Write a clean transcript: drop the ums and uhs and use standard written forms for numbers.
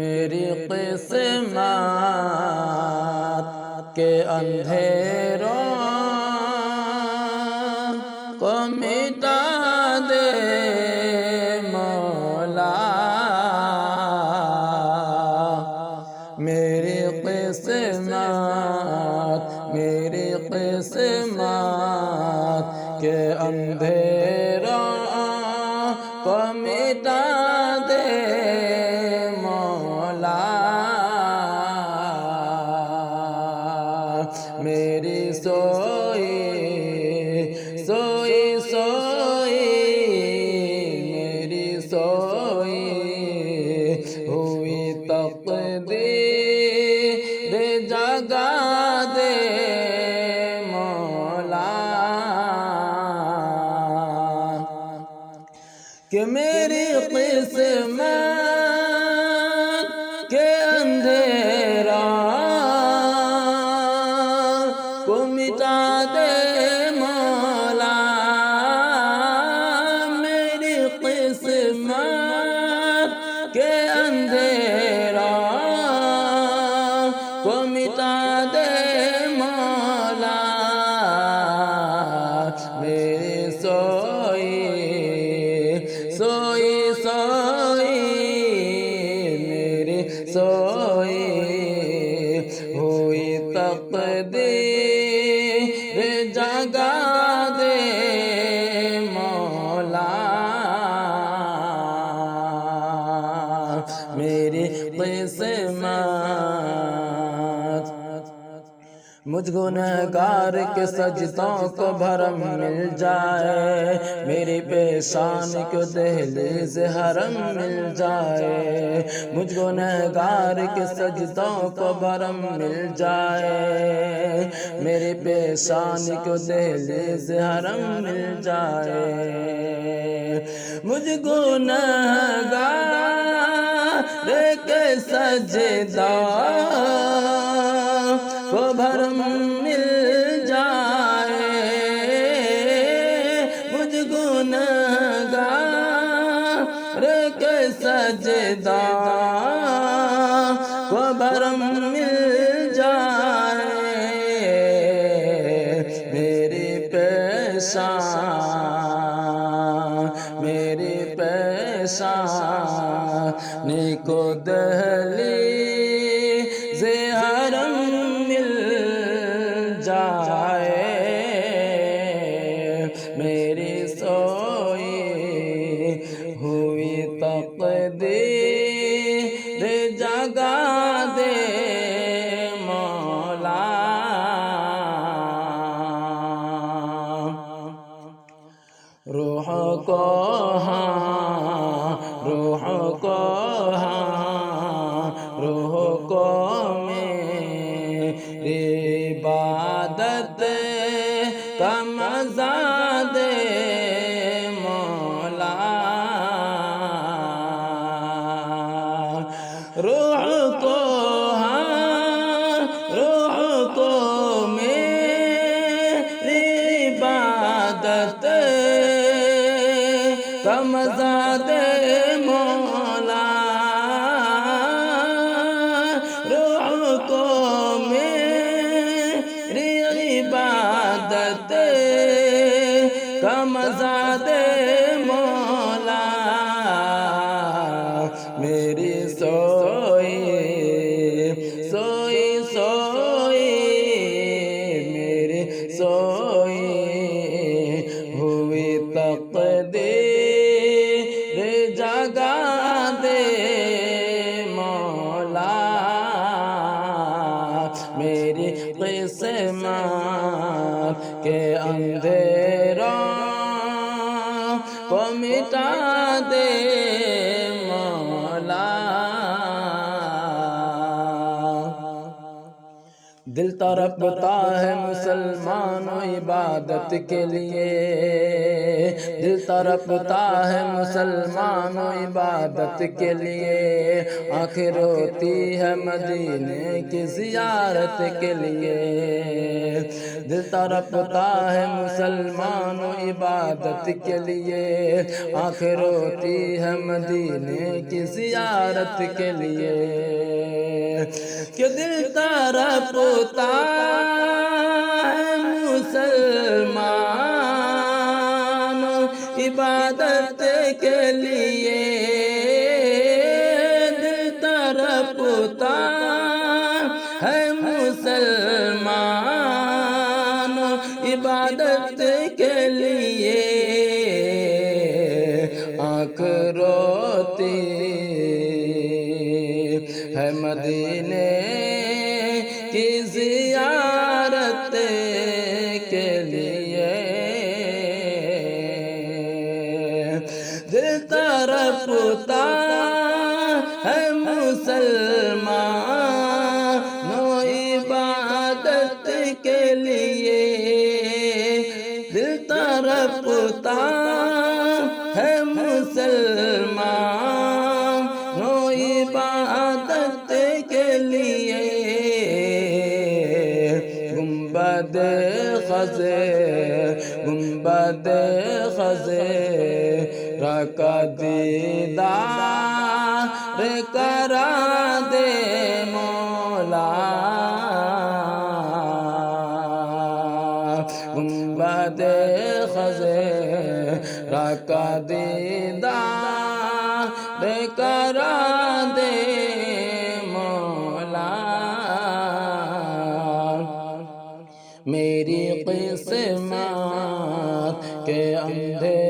میری قسمت کے اندھیروں کو مٹا دے مولا، میری قسمت کے اندھیروں کو مٹا دے مولا، میری سوئی میری سوئی ہوئی تقدیر جگا دے مولا، کہ میری قسمت کے اندھیرا کو مٹا دے مولا، میری قسمت کے اندھیرا کو مٹا دے مولا، میری سوئی میری سوئی ہوئی تقدیر جگا دے مولا، میری قسمت مجھ گنہگار کے سجدوں کو بھرم مل جائے، میری پیشان کو دہلیز حرم مل جائے، مجھ گنہگار کے سجدوں کو بھرم مل جائے، میری پیشان کو دہلیز حرم مل جائے، مجھ گنہگار کے سجدہ کو بھرم مل جائے، مجھ گنہگار کے سجدہ کو بھرم مل جائے، میری پیشان کو دہلیز حرم مل جائے، میری سوئی ہوئی تقدیر جگا دے مولا، روح کو میری عبادت کا مزہ دے مولا، روح کو میری عبادت کا مزہ دے مولا، روح کو میری عبادت کا مزہ دے مولا، میری سوئی دل تڑپتا ہے مسلمانوں عبادت کے لیے، دل تڑپتا ہے مسلمانوں عبادت کے لیے، آنکھیں روتی ہے مدینے کی زیارت کے لیے، دل تڑپتا ہے مسلمانوں عبادت کے لیے، آنکھیں روتی ہے مدینے کی زیارت کے لیے، کہ دل تڑپتا ہے مسلمان عبادت کے لیے، دل تڑپتا ہے مسلمان عبادت کے لیے، آنکھ روتی ہے مدینے کی زیارت کے لیے، دل تڑپتا ہے مسلمانوں عبادت کے لیے، دل تڑپتا ہے مسلمانوں عبادت کے لیے، گنبد خضرا کا دیدار کرا دے مولا، گنبد خضرا کا دیدار کرا دے مولا، میری قسمت کے اندھیرے